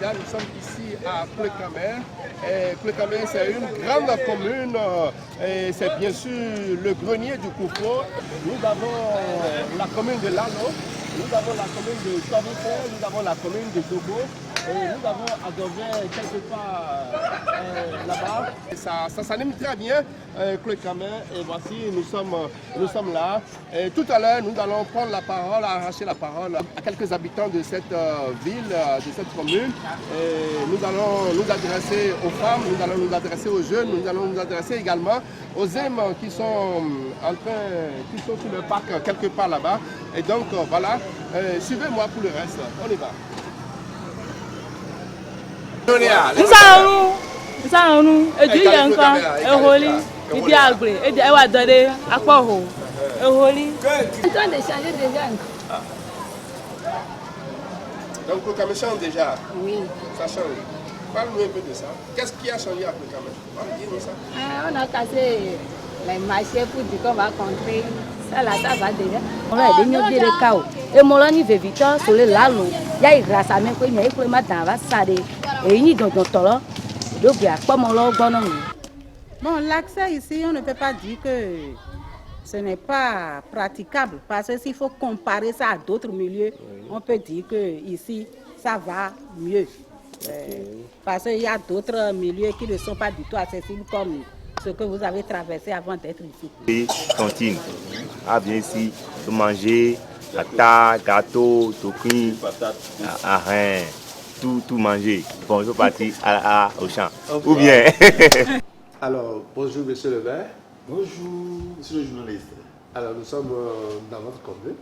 déjà, nous sommes ici à Pleucamer. Pleucamer, c'est une grande commune. Et c'est bien sûr le grenier du Koufo. Nous avons la commune de Lalo, nous avons la commune de Torboucon, nous avons la commune de Dogo. Et nous avons adoré quelque part là-bas. Ça s'anime très bien, Pleucamer. Et voici, nous sommes là. Et tout à l'heure, nous allons prendre la parole, arracher la parole à quelques habitants de cette ville, de cette commune. Et nous allons nous adresser aux femmes, nous allons nous adresser aux jeunes, nous allons nous adresser également aux hommes qui sont sur le parc quelque part là-bas. Et donc voilà, suivez-moi pour le reste. On y va. Nous allons et du encore et holy et diable et de wa donner à quoi ho et holy. Tu dois changer déjà. Donc Pleucamer change déjà. Oui. Ça change. Parle-nous un peu de ça. Qu'est-ce qui a changé à Pleucamer? Dis-nous ça. On a cassé les marchés pour dire qu'on va contrer. Ça là, ça va déjà. On a des nions de cao. Et mon ami veut vite sur le lalo. Il y a une grâce à mes coins, il y a une matin va s'arrêter. Et il y a donc là. Donc il y a pas mon logo. Bon, l'accès ici, on ne peut pas dire que ce n'est pas praticable. Parce que s'il faut comparer ça à d'autres milieux, on peut dire que ici, ça va mieux. Parce qu'il y a d'autres milieux qui ne sont pas du tout accessibles comme ce que vous avez traversé avant d'être ici. Cantine. Ah, bien ici, de manger, tata, gâteau, toquin, tout manger. Bon, je partir au champ. Okay. Ou bien. Alors, bonjour monsieur le maire. Bonjour monsieur le journaliste. Alors, nous sommes dans votre commune.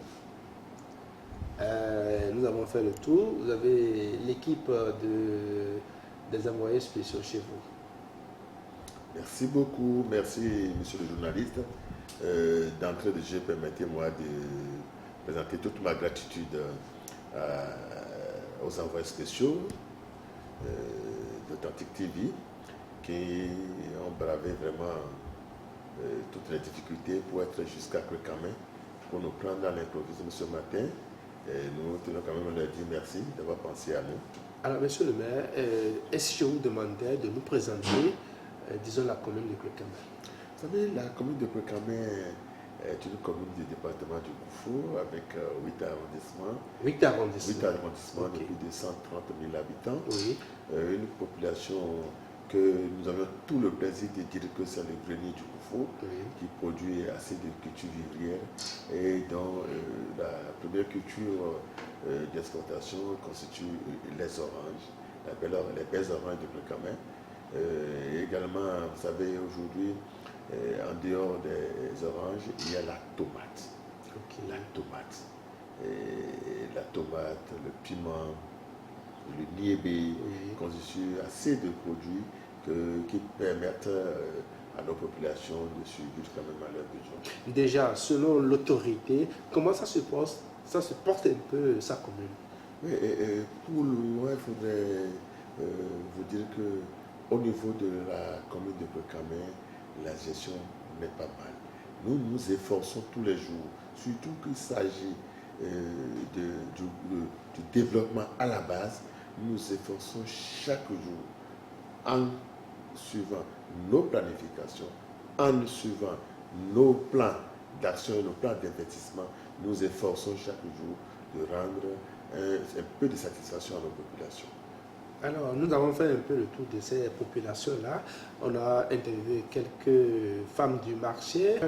Nous avons fait le tour. Vous avez l'équipe des envoyés spéciaux chez vous. Merci beaucoup, merci monsieur le journaliste. D'entrée de jeu, permettez-moi de présenter toute ma gratitude aux envoyés spéciaux d'Authentique TV qui ont bravé vraiment toutes les difficultés pour être jusqu'à Pleucamer, pour nous prendre dans l'improvisation ce matin. Et nous tenons quand même à leur dire merci d'avoir pensé à nous. Alors monsieur le maire, est-ce que je vous demandais de nous présenter disons la commune de Pleucamer? Vous savez, la commune de Pleucamer est une commune du département du Koufo avec 8 arrondissements. 8 arrondissements Okay. De plus de 130 000 habitants. Oui. Une population que nous avions tout le plaisir de dire que c'est le grenier du Koufo, Oui. qui produit assez de cultures vivrières et dont la première culture d'exportation constitue les oranges, les belles oranges de Pleucamer. Également, vous savez, aujourd'hui, en dehors des oranges, il y a la tomate. Okay. La tomate. La tomate, le piment, le niébé, Oui. constituent assez de produits qui permettent à nos populations de survivre quand même à leurs besoins. Déjà, selon l'autorité, comment ça se porte un peu sa commune? Oui, pour le moment, il faudrait vous dire qu'au niveau de la commune de Pleucamer, la gestion n'est pas mal. Nous nous efforçons tous les jours, surtout qu'il s'agit du développement à la base. Nous nous efforçons chaque jour en suivant nos planifications, en suivant nos plans d'action et nos plans d'investissement. Nous efforçons chaque jour de rendre un peu de satisfaction à nos populations. Alors, nous avons fait un peu le tour de ces populations-là. On a interviewé quelques femmes du marché.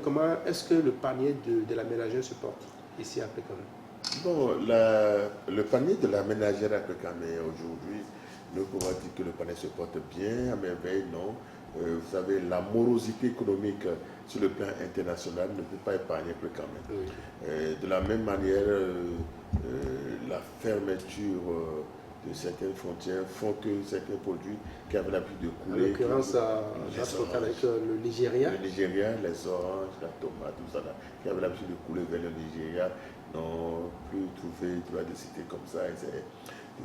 Comment est-ce que le panier de la ménagère se porte ici à Pleucamer? Bon, le panier de la ménagère à Pleucamer aujourd'hui, nous pouvons dire que le panier se porte bien, à merveille, non. Vous savez, la morosité économique sur le plan international ne peut pas épargner Pleucamer. Oui. De la même manière, la fermeture de certaines frontières font que certains produits qui avaient l'habitude de couler. En l'occurrence, avec le Nigeria. Le Nigeria, les oranges, la tomate, tout ça, là, qui avaient l'habitude de couler vers le Nigeria, n'ont plus trouvé droit de citer comme ça. Et c'est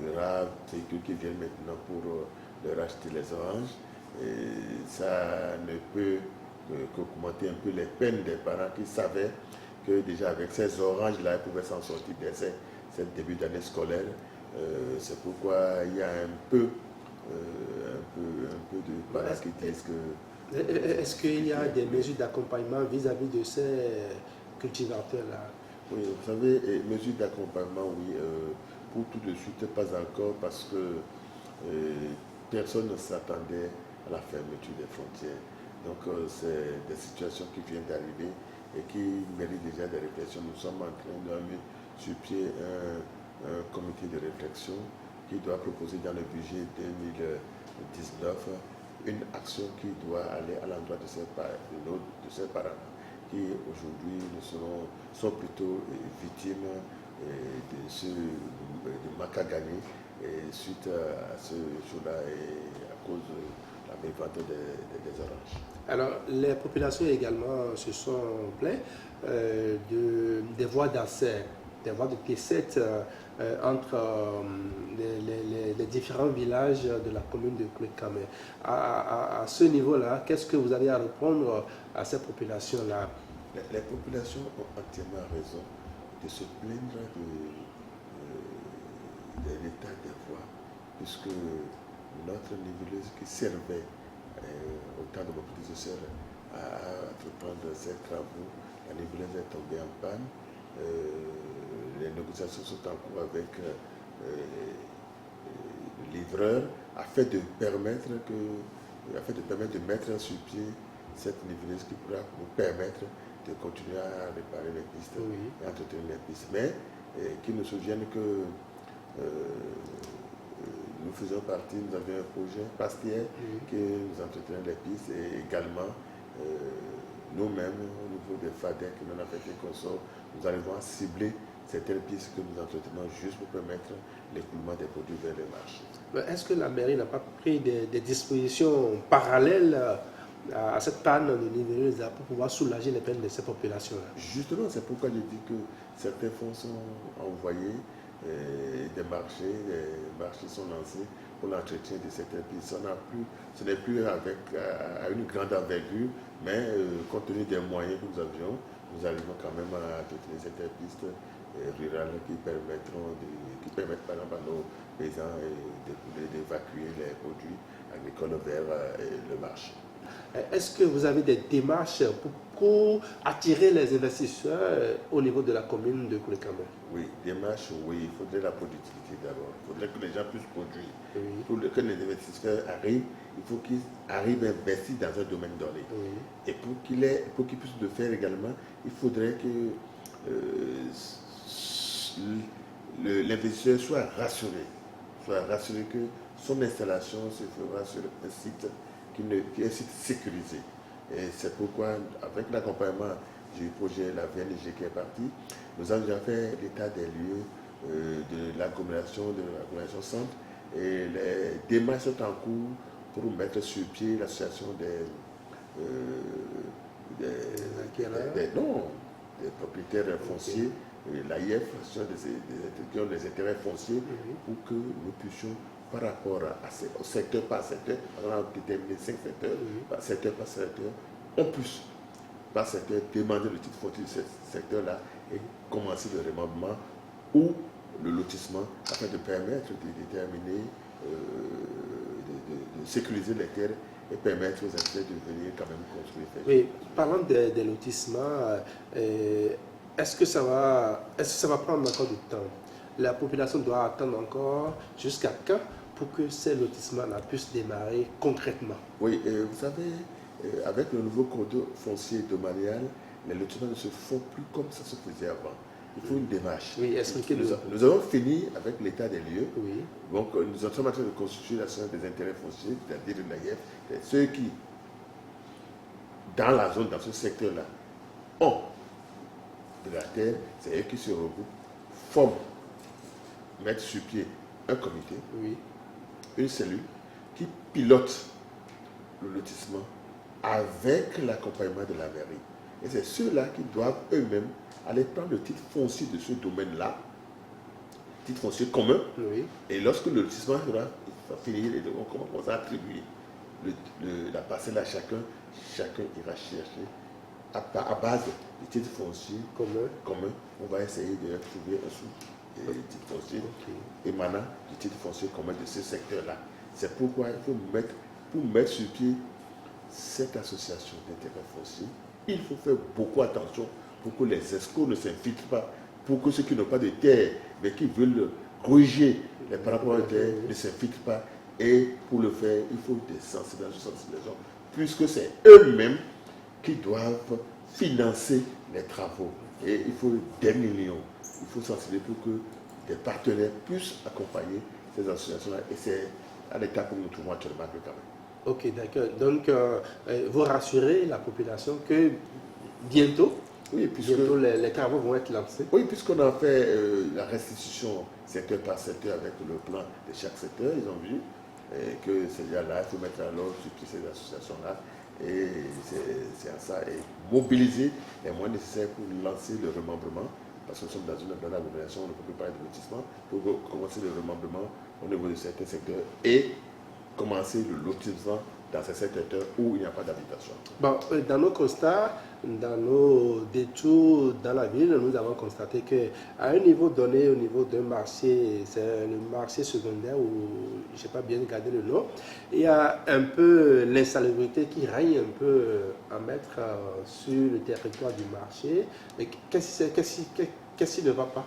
de rares véhicules qui viennent maintenant pour leur acheter les oranges. Et ça ne peut qu'augmenter un peu les peines des parents qui savaient que déjà avec ces oranges-là, ils pouvaient s'en sortir dès ce début d'année scolaire. C'est pourquoi il y a un peu de parents qui disent que... Est-ce qu'il y a des mesures d'accompagnement vis-à-vis de ces cultivateurs-là? Oui, vous savez, mesures d'accompagnement, oui, pour tout de suite, pas encore, parce que personne ne s'attendait à la fermeture des frontières. Donc, c'est des situations qui viennent d'arriver et qui méritent déjà des réflexions. Nous sommes en train de mettre sur pied un comité de réflexion qui doit proposer dans le budget 2019 une action qui doit aller à l'endroit de ces parents qui aujourd'hui sont plutôt victimes de manque à gagner suite à ce jour-là et à cause de la mévente des oranges. Alors, les populations également se sont plaintes des voies d'accès, des voies de T7 entre les différents villages de la commune de Klekame. À ce niveau-là, qu'est-ce que vous avez à répondre à ces populations-là? Les populations ont entièrement raison de se plaindre de l'état des voies, puisque notre niveleuse qui servait au temps de nos petits sœurs à entreprendre ces travaux, la niveleuse est tombée en panne. Les négociations sont en cours avec le livreur afin de permettre de mettre sur pied cette niveleuse qui pourra nous permettre de continuer à réparer les pistes et entretenir les pistes. Mais qu'ils nous souviennent que nous faisons partie, nous avions un projet pastier que nous entretenions les pistes et également nous-mêmes au niveau des FADEC, non affectés consorts, nous arrivons à cibler certaines pistes que nous entretenons juste pour permettre l'écoulement des produits vers les marchés. Est-ce que la mairie n'a pas pris des dispositions parallèles à cette panne de niveleuse pour pouvoir soulager les peines de ces populations-là? Justement, c'est pourquoi je dis que certains fonds sont envoyés, des marchés sont lancés pour l'entretien de certaines pistes. Ce n'est plus à une grande envergure, mais compte tenu des moyens que nous avions, nous arrivons quand même à entretenir certaines pistes rurales qui permettent par exemple à nos paysans d'évacuer les produits agricoles vers le marché. Est-ce que vous avez des démarches pour attirer les investisseurs au niveau de la commune de Klekame? Oui, démarches, oui, il faudrait la productivité d'abord. Il faudrait que les gens puissent produire. Pour que les investisseurs arrivent, il faut qu'ils arrivent à investir dans un domaine donné. Et pour qu'ils puissent le faire également, il faudrait que l'investisseur soit rassuré que son installation se fera sur un site qui est un site sécurisé. Et c'est pourquoi, avec l'accompagnement du projet La VNG qui est parti, nous avons déjà fait l'état des lieux de l'agglomération centre et les démarches sont en cours pour mettre sur pied l'association des propriétaires fonciers, l'AIF, qui ont des intérêts fonciers, pour que nous puissions, par rapport au secteur par secteur, on a déterminé 5 secteurs, par secteur, on puisse, par secteur, demander le titre foncier de ce secteur-là et commencer le remembrement ou le lotissement afin de permettre de déterminer, de sécuriser les terres et permettre aux habitants de venir quand même construire. Oui, parlant des lotissements, est-ce que ça va prendre encore du temps? La population doit attendre encore jusqu'à quand pour que ces lotissements-là puissent démarrer concrètement? Oui, vous savez, avec le nouveau code foncier domanial, les lotissements ne se font plus comme ça se faisait avant. Il faut une démarche. Oui, expliquez-nous. Nous avons fini avec l'état des lieux. Oui. Donc, nous sommes en train de constituer l'association des intérêts fonciers, c'est-à-dire l'AIF. Ceux qui, dans la zone, dans ce secteur-là, ont de la terre, c'est eux qui se regroupent, forment, mettent sur pied un comité, une cellule qui pilote le lotissement avec l'accompagnement de la mairie. Et c'est ceux-là qui doivent eux-mêmes aller prendre le titre foncier de ce domaine-là, titre foncier commun. Et lorsque le lotissement sera fini, on commence à attribuer la parcelle à chacun ira chercher à base du titre foncier commun. On va essayer de trouver un sou et titre foncier émanant du titre foncier commun de ce secteur-là. C'est pourquoi il faut mettre sur pied cette association d'intérêt foncier. Il faut faire beaucoup attention pour que les escrocs ne s'infiltrent pas, pour que ceux qui n'ont pas de terre, mais qui veulent corriger les parapluies de terre, ne s'infiltrent pas. Et pour le faire, il faut des sensibilisations, puisque c'est eux-mêmes qui doivent financer les travaux. Et il faut des millions. Il faut sensibiliser pour que des partenaires puissent accompagner ces associations-là. Et c'est à l'état que nous nous trouvons actuellement avec le Cameroun. Ok, d'accord. Donc, vous rassurez la population que bientôt, bientôt les travaux vont être lancés. Oui, puisqu'on a fait la restitution secteur par secteur avec le plan de chaque secteur, ils ont vu que c'est déjà là, il faut mettre à l'ordre sur toutes ces associations-là. Et c'est à ça, et mobiliser les moyens nécessaires pour lancer le remembrement, parce que nous sommes dans une agglomération, on ne peut plus parler de lotissement, pour commencer le remembrement au niveau de certains secteurs et commencer le lotissement dans ces secteurs où il n'y a pas d'habitation. Bon, dans nos constats, dans nos détours dans la ville, nous avons constaté qu'à un niveau donné, au niveau d'un marché, c'est le marché secondaire où je n'ai pas bien gardé le nom, il y a un peu l'insalubrité qui règne un peu à mettre sur le territoire du marché. Qu'est-ce qui ne va pas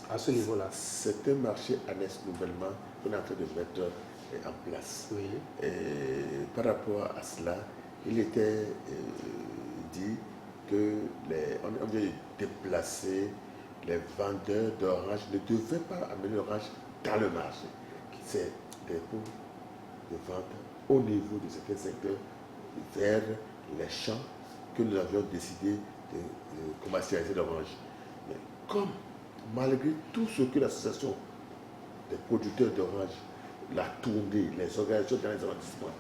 à ce niveau-là? C'est un marché annexe nouvellement qu'on est en train de mettre en place. Oui. Et par rapport à cela, il était dit que on devait déplacer les vendeurs d'oranges, ne devaient pas amener l'orange dans le marché. C'est des pots de vente au niveau de certains secteurs vers les champs que nous avions décidé de commercialiser l'orange. Mais comme malgré tout ce que l'association des producteurs d'orange, la tournée, les organisations dans les arrondissements,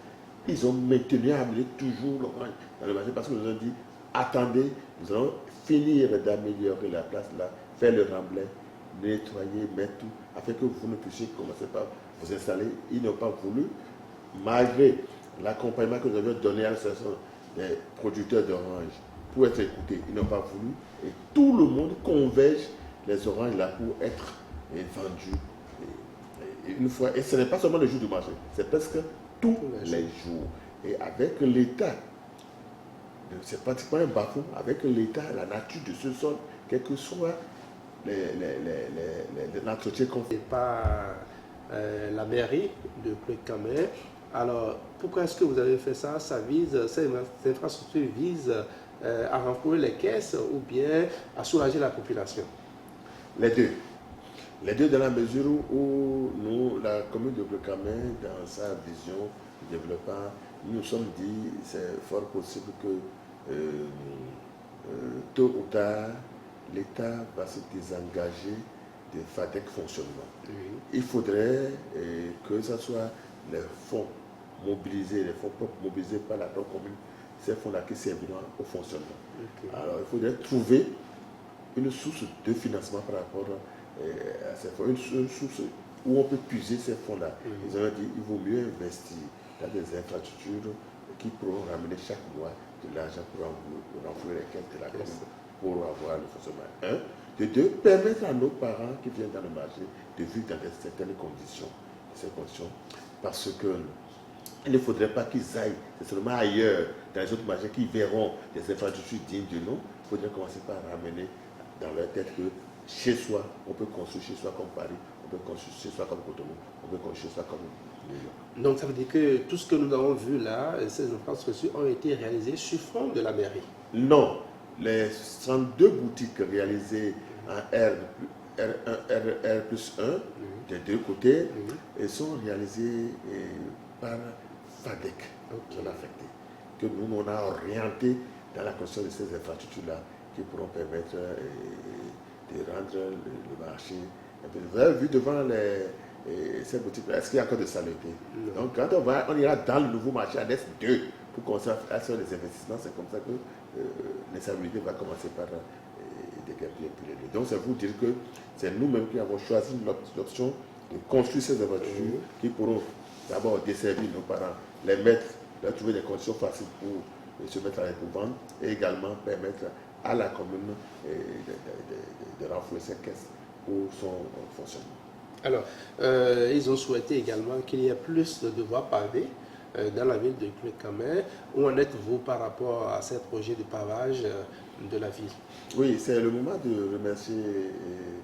ils ont maintenu à amener toujours l'orange dans le marché parce que nous ont dit, attendez, nous allons finir d'améliorer la place là, faire le remblai, nettoyer, mettre tout, afin que vous ne puissiez commencer par vous installer. Ils n'ont pas voulu, malgré l'accompagnement que nous avions donné à l'association des producteurs d'orange pour être écoutés, ils n'ont pas voulu. Et tout le monde converge les oranges là pour être vendus. Une fois, et ce n'est pas seulement le jour du marché, c'est presque tous les jours. Et avec l'état, c'est pratiquement un bas-fond, avec l'état, la nature de ce sol, quel que soit l'entretien qu'on fait. Par la mairie de Pleuc-Camé. Alors, pourquoi est-ce que vous avez fait ça? Ces infrastructures visent à renflouer les caisses ou bien à soulager la population? Les deux. Les deux dans la mesure où nous, la commune de Pleuc-Camé, dans sa vision de développement, nous nous sommes dit c'est fort possible que tôt ou tard, l'État va se désengager des FADEC fonctionnement. Oui. Il faudrait que ce soit les fonds mobilisés, les fonds propres mobilisés par la commune, ces fonds-là qui serviront au fonctionnement. Okay. Alors il faudrait trouver une source de financement par rapport à ces fonds, une source où on peut puiser ces fonds-là. Ils ont dit qu'il vaut mieux investir dans des infrastructures qui pourront ramener chaque mois de l'argent pour renflouer les caisses de la commune pour avoir le fonctionnement. Un. De deux, permettre à nos parents qui viennent dans le marché de vivre dans certaines conditions. Parce que il ne faudrait pas qu'ils aillent, c'est seulement ailleurs, dans les autres marchés, qui verront des infrastructures dignes de nous. Il faudrait commencer par ramener dans leur tête que chez soi, on peut construire chez soi comme Paris, on peut construire chez soi comme Cotonou, on peut construire chez soi comme New York. Donc ça veut dire que tout ce que nous avons vu là, ces infrastructures ont été réalisées sur fond de la mairie? Non. Les 102 boutiques réalisées en R+1 des deux côtés sont réalisées par FADEC, qui ont affecté. Que nous, on a orienté dans la construction de ces infrastructures-là qui pourront permettre de rendre le marché un peu. Vous avez vu devant ces boutiques-là, est-ce qu'il y a encore de saleté? Donc quand on ira dans le nouveau marché annexe 2 pour commencer à faire les investissements, c'est comme ça que l'insalubrité va commencer par déguerpir un peu les lieux. Donc c'est vous dire que c'est nous-mêmes qui avons choisi l'option de construire ces infrastructures qui pourront d'abord desservir nos parents, les mettre, leur trouver des conditions faciles pour se mettre à l'épouvante et également permettre à la commune de renflouer ses caisses pour son fonctionnement. Alors, ils ont souhaité également qu'il y ait plus de voies pavées dans la ville de Clé-Camé. Où en êtes-vous par rapport à ces projets de pavage de la ville? Oui, c'est le moment de remercier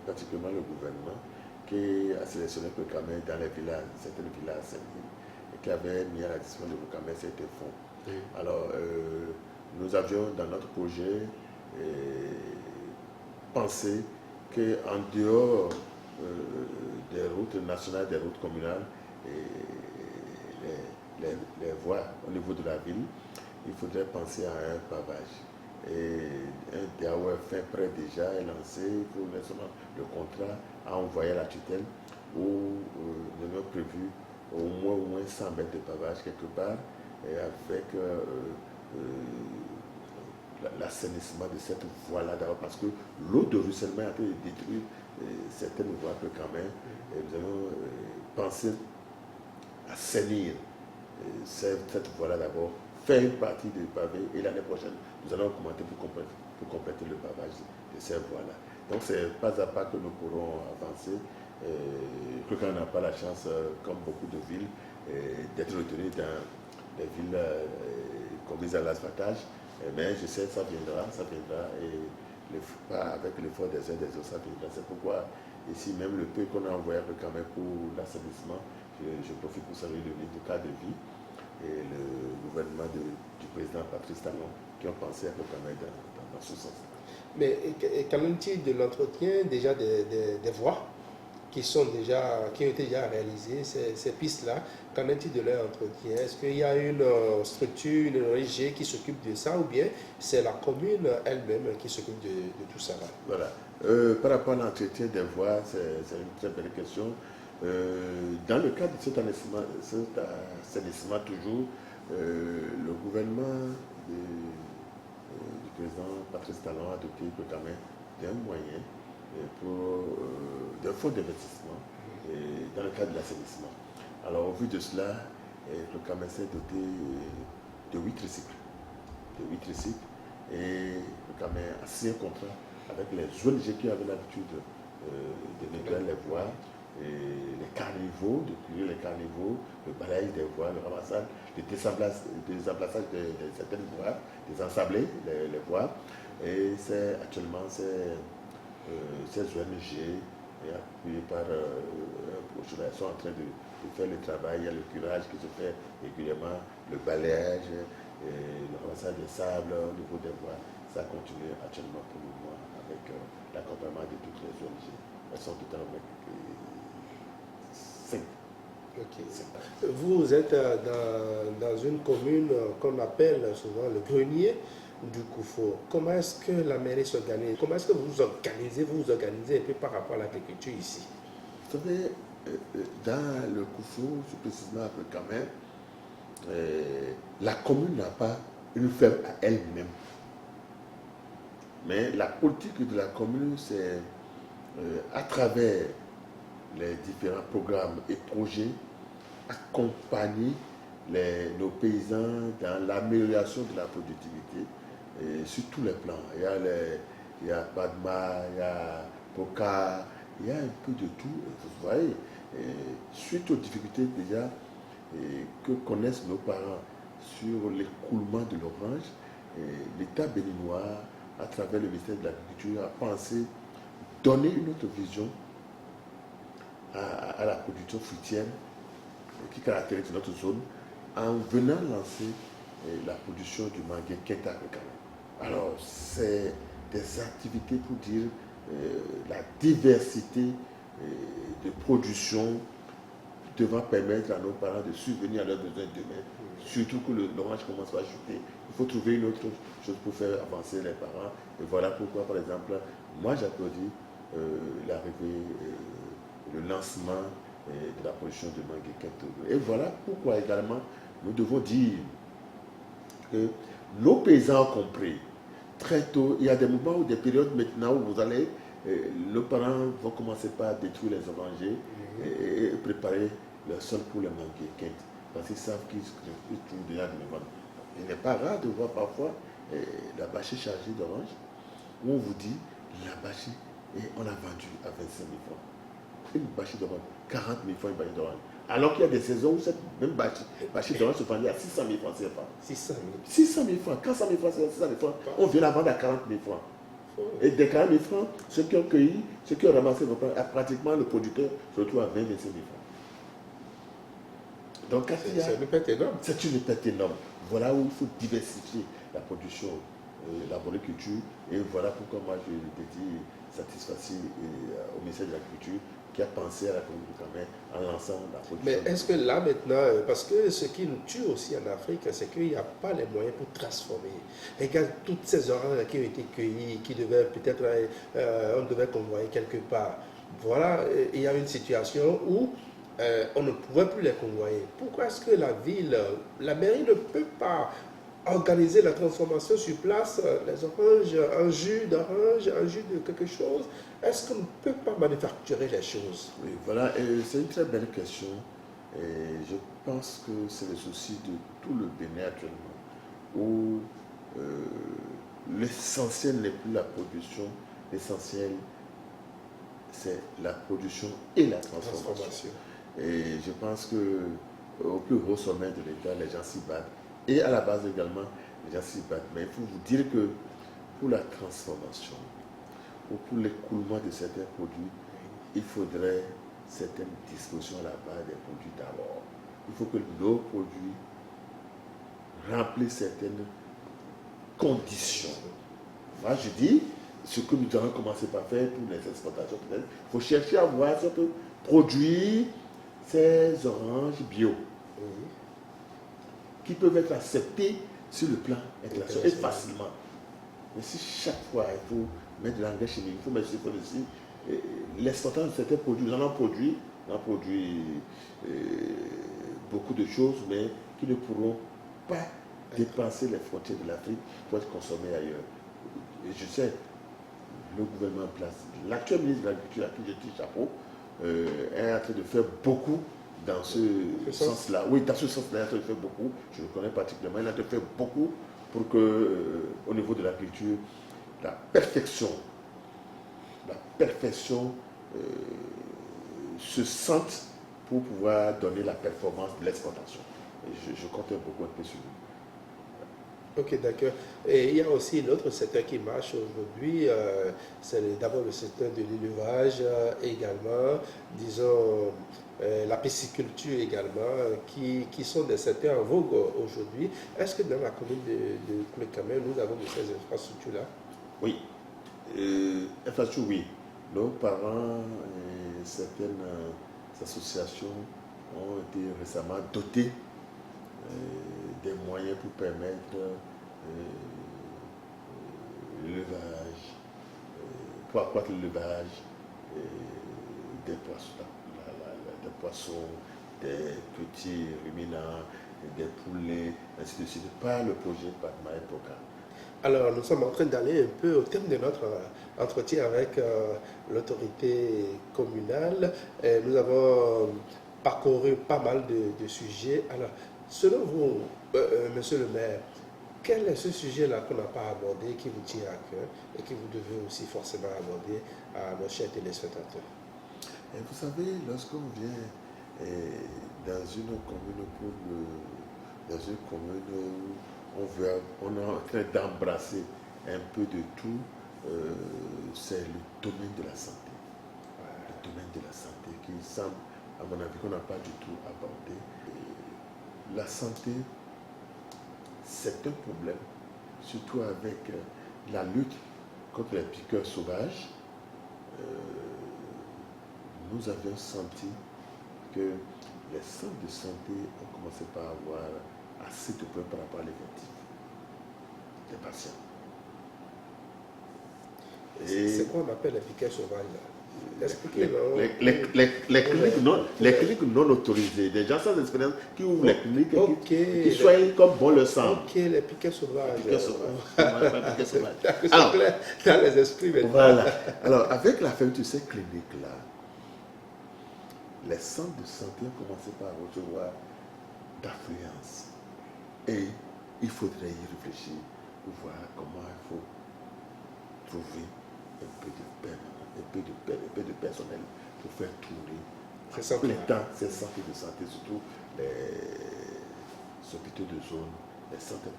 particulièrement le gouvernement qui a sélectionné Clé-Camé dans les villages, certaines villages et qui avait mis à la disposition de Clé-Camé certains fonds. Oui. Alors, nous avions dans notre projet pensé qu'en dehors des routes nationales, des routes communales et les voies au niveau de la ville, il faudrait penser à un pavage. Et un DAO fin prêt déjà est lancé, il faut seulement le contrat à envoyer à la tutelle où nous avons prévu au moins 100 mètres de pavage quelque part et avec l'assainissement de cette voie-là d'abord parce que l'eau de ruissellement est en train de détruire certaines voies quand même. Et nous allons penser à salir cette voie-là d'abord, faire une partie du pavé et l'année prochaine, nous allons augmenter pour compléter le pavage de ces voies-là. Donc c'est pas à pas que nous pourrons avancer. Je crois qu'on n'a pas la chance, comme beaucoup de villes, d'être retenus dans les villes commises à l'asphaltage. Mais je sais, ça viendra, et avec l'effort des uns des autres, ça viendra. C'est pourquoi, ici, même le peu qu'on a envoyé quand même pour l'assainissement, je profite pour saluer le livre de cas de vie et le gouvernement du président Patrice Talon qui ont pensé à quand même dans ce sens. Mais qu'en est-il de l'entretien déjà des voies qui ont été déjà réalisées, ces pistes-là, qu'en est-il de leur entretien? Est-ce qu'il y a une structure, une régie qui s'occupe de ça ou bien c'est la commune elle-même qui s'occupe de tout ça là? Voilà. Par rapport à l'entretien des voies, c'est une très belle question. Dans le cadre de cet assainissement toujours, le gouvernement du président Patrice Talon a doté quand même d'un moyen pour d'un fonds d'investissement dans le cadre de l'assainissement. Alors au vu de cela, le CAMES est doté de 8 tricycles. Et le CAMES a signé un contrat avec les ONG qui avaient l'habitude de nettoyer les voies, les carnivaux, de curer les carnivaux, le balayage des voies, le ramassage, le désemplaçage de certaines voies, désensabler les voies. Et actuellement, ces ONG, appuyées par elles sont en train de faire le travail. Il y a le curage qui se fait régulièrement, le balayage, le ramassage des sables au niveau des voies. Ça continue actuellement pour le moment avec l'accompagnement de toutes les ONG. Elles sont totalement 5. Okay. Vous êtes dans une commune qu'on appelle souvent le grenier du Koufo. Comment est-ce que la mairie s'organise? Comment est-ce que vous vous organisez et puis par rapport à l'agriculture ici? Vous savez, dans le Koufo, plus précisément à Clé-Camé, la commune n'a pas une ferme à elle-même. Mais la politique de la commune, c'est à travers les différents programmes et projets, accompagner nos paysans dans l'amélioration de la productivité sur tous les plans. Il y a Padma, il y a Poca, il y a un peu de tout. Vous voyez, suite aux difficultés déjà que connaissent nos parents sur l'écoulement de l'orange, l'État béninois, à travers le ministère de l'Agriculture, a pensé donner une autre vision à la production fruitière qui caractérise notre zone en venant lancer la production du mangue Kenta. Alors, c'est des activités pour dire la diversité de production devant permettre à nos parents de subvenir à leurs besoins demain, surtout que l'orange commence à chuter. Il faut trouver une autre chose pour faire avancer les parents. Et voilà pourquoi, par exemple, moi j'applaudis l'arrivée, le lancement de la production de mangue Kenta. Et voilà pourquoi également nous devons dire que nos paysans ont compris très tôt. Il y a des moments ou des périodes maintenant où vous allez, nos parents vont commencer par détruire les orangers et préparer le sol pour le mangue Kenta. Parce qu'ils savent qu'ils trouvent déjà de vendre. Il n'est pas rare de voir parfois la bâchée chargée d'oranges où on vous dit la bâchée Et on a vendu à 25 000 francs. Une bâchée d'orange, 40 000 francs une bâchée d'orange. Alors qu'il y a des saisons où cette même bâchée d'orange se vendait à 600 000 francs CFA. 600 000 francs, 400 000 francs, 600 000 francs, on vient la vendre à 40 000 francs. Et des 40 000 francs, ceux qui ont cueilli, ceux qui ont ramassé vos plants, pratiquement le producteur se retrouve à 20 000 francs. Donc, c'est une perte énorme. C'est une perte énorme. Voilà où il faut diversifier la production, la monoculture. Et voilà pourquoi moi je dédie satisfaction au ministère de l'Agriculture qui a pensé à la commune du Cameroun en lançant la production. Mais est-ce que là maintenant, parce que ce qui nous tue aussi en Afrique, c'est qu'il n'y a pas les moyens pour transformer. Regarde toutes ces oranges qui ont été cueillies, qui devaient peut-être, on devait convoyer quelque part. Voilà, il y a une situation où on ne pouvait plus les convoyer. Pourquoi est-ce que la ville, la mairie ne peut pas organiser la transformation sur place, les oranges, un jus d'orange, un jus de quelque chose? Est-ce qu'on ne peut pas manufacturer les choses? Oui, voilà, c'est une très belle question. Et je pense que c'est le souci de tout le Bénin actuellement, où l'essentiel n'est plus la production, l'essentiel c'est la production et la transformation. Et je pense qu'au plus haut sommet de l'État, les gens s'y battent. Et à la base également, les gens s'y battent. Mais il faut vous dire que pour la transformation ou pour l'écoulement de certains produits, il faudrait certaines dispositions à la base des produits d'abord. Il faut que nos produits remplissent certaines conditions. Moi, je dis, ce que nous avons commencé par faire pour les exportations, peut-être, il faut chercher à voir si on peut produire ces oranges bio qui peuvent être acceptés sur le plan international et facilement. Mais si chaque fois il faut mettre de l'engrais chimique, il faut mettre ceci, l'exportation de certains produits, nous en avons produit beaucoup de choses, mais qui ne pourront pas dépasser les frontières de l'Afrique pour être consommées ailleurs. Et je sais, le gouvernement en place, l'actuel ministre de l'Agriculture, à qui je dis chapeau, est en train de faire beaucoup dans ce sens-là. Oui, dans ce sens-là, il est en train de faire beaucoup. Je le connais particulièrement. Il est en train de faire beaucoup pour que, au niveau de l'agriculture, la perfection se sente pour pouvoir donner la performance de l'exportation. Je compte beaucoup un peu sur lui. Ok, d'accord. Et il y a aussi l'autre secteur qui marche aujourd'hui, c'est d'abord le secteur de l'élevage également, disons la pisciculture également, qui sont des secteurs en vogue aujourd'hui. Est-ce que dans la commune de Koulé-Kamel, nous avons de ces infrastructures-là? Oui. Infrastructure, oui. Nos parents et certaines associations ont été récemment dotés des moyens pour permettre l'élevage, pour accroître l'élevage des poissons, des petits ruminants, des poulets, ainsi de suite, par le projet PADMA et POCA. Alors, nous sommes en train d'aller un peu au terme de notre entretien avec l'autorité communale. Et nous avons parcouru pas mal de sujets. Alors, selon vous, monsieur le maire, quel est ce sujet-là qu'on n'a pas abordé, qui vous tient à cœur et que vous devez aussi forcément aborder à nos chers téléspectateurs? Et vous savez, lorsqu'on vient dans une commune où on est en train d'embrasser un peu de tout, c'est le domaine de la santé. Le domaine de la santé qui semble, à mon avis, qu'on n'a pas du tout abordé. La santé, c'est un problème, surtout avec la lutte contre les piqueurs sauvages. Nous avions senti que les centres de santé ont commencé par avoir assez de problèmes par rapport à l'effectif des patients. C'est quoi on appelle les piqueurs sauvages là? Les cliniques non autorisées, des gens sans expérience qui ouvrent les cliniques, qui soient comme bon le sang. Ok, les piquets sauvages. Alors, dans les esprits maintenant. Voilà. Alors, avec la fermeture de ces cliniques-là, les centres de santé ont commencé par recevoir d'affluence. Et il faudrait y réfléchir pour voir comment il faut trouver un peu de permanence, un personnel pour faire tourner C'est ça. plein temps ces centres de santé, surtout les hôpitaux de zone, les centres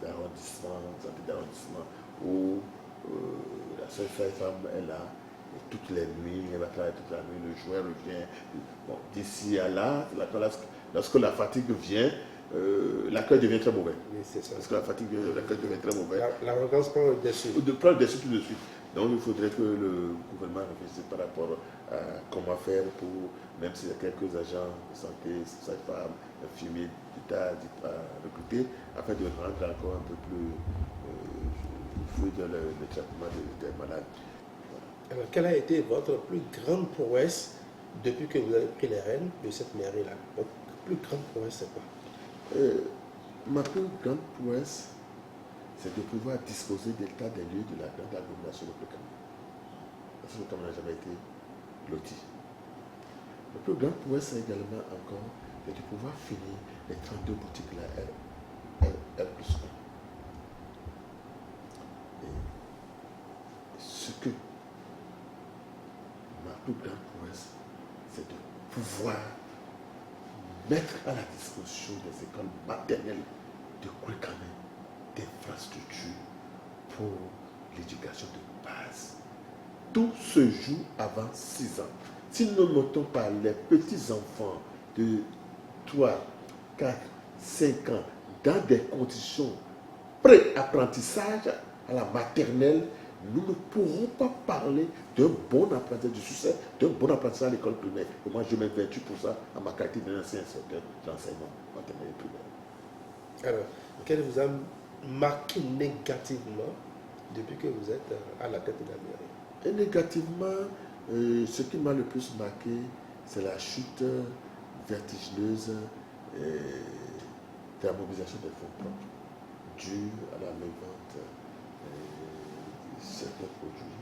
d'arrondissement, où la seule femme est là, et toutes les nuits, elle va travailler toute la nuit, le jour elle revient. Bon, d'ici à là, lorsque la fatigue vient, l'accueil devient très mauvais. Oui, c'est ça. Parce que la fatigue vient, l'accueil devient très mauvais. L'arrogance prend le dessus. De prendre des suites tout de suite. Donc il faudrait que le gouvernement réfléchisse par rapport à comment faire pour, même s'il y a quelques agents de santé, sages-femmes, infirmiers d'État à recruter, afin de rendre encore un peu plus fluide le traitement des malades. Voilà. Alors, quelle a été votre plus grande prouesse depuis que vous avez pris les rênes de cette mairie-là? Votre plus grande prouesse, c'est quoi? Ma plus grande prouesse, c'est de pouvoir disposer de l'état des lieux de la grande agglomération de Pleucamé. Parce que Pleucamé n'a jamais été loti. La plus grande prouesse également encore, c'est de pouvoir finir les 32 boutiques là, R+1. Et ce que ma plus grande prouesse, c'est de pouvoir mettre à la disposition des écoles maternelles de Pleucamé d'infrastructures pour l'éducation de base. Tout se joue avant 6 ans. Si nous ne mettons pas les petits-enfants de 3, 4, 5 ans dans des conditions pré-apprentissage à la maternelle, nous ne pourrons pas parler d'un bon apprentissage, du succès d'un bon apprentissage à l'école primaire. Et moi, je m'invertis pour ça à ma qualité d'ancien inspecteur d'enseignement maternel et primaire. Alors, quel vous a marqué négativement depuis que vous êtes à la tête de la mairie? Et négativement, ce qui m'a le plus marqué, c'est la chute vertigineuse de la mobilisation des fonds propres due à la mévente de certains produits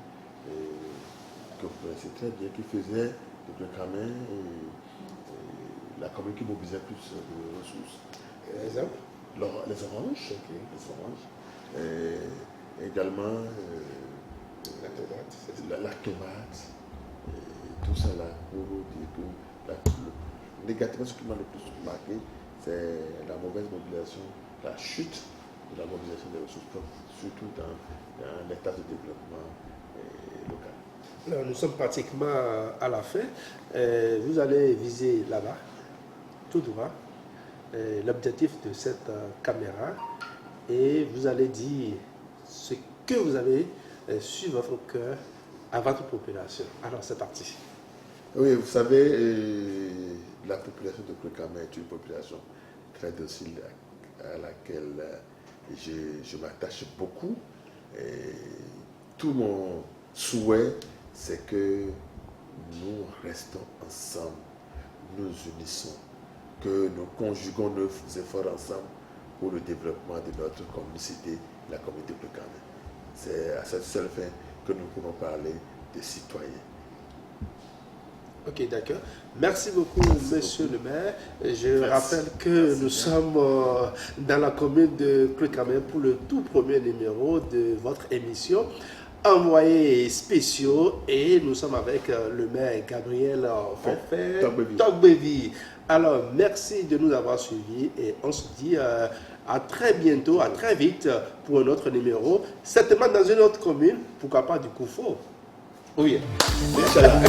que vous connaissez très bien, qui faisaient de Pleucamé la commune qui mobilisait plus de ressources. Exemple? Les oranges, et également la tomate, tout ça là, pour dire que négativement, ce qui m'a le plus marqué, c'est la mauvaise mobilisation, la chute de la mobilisation des ressources propres, surtout dans l'état de développement local. Alors, nous sommes pratiquement à la fin. Vous allez viser là-bas, tout droit, l'objectif de cette caméra, et vous allez dire ce que vous avez sur votre cœur à votre population. Alors, c'est parti. Oui, vous savez, la population de Pleucamé est une population très docile à laquelle je m'attache beaucoup. Et tout mon souhait, c'est que nous restons ensemble, nous unissons, que nous conjuguons nos efforts ensemble pour le développement de notre communauté, la communauté de Pleucamé. C'est à cette seule fin que nous pouvons parler de citoyens. Ok, d'accord. Merci beaucoup, monsieur le maire. Je rappelle que nous sommes dans la commune de Pleucamé pour le tout premier numéro de votre émission Envoyés spéciaux, et nous sommes avec le maire Gabriel Togbevi. Alors, merci de nous avoir suivis et on se dit à très bientôt, à très vite pour un autre numéro, certainement dans une autre commune, pourquoi pas du Koufo. Oui. Inch'Allah.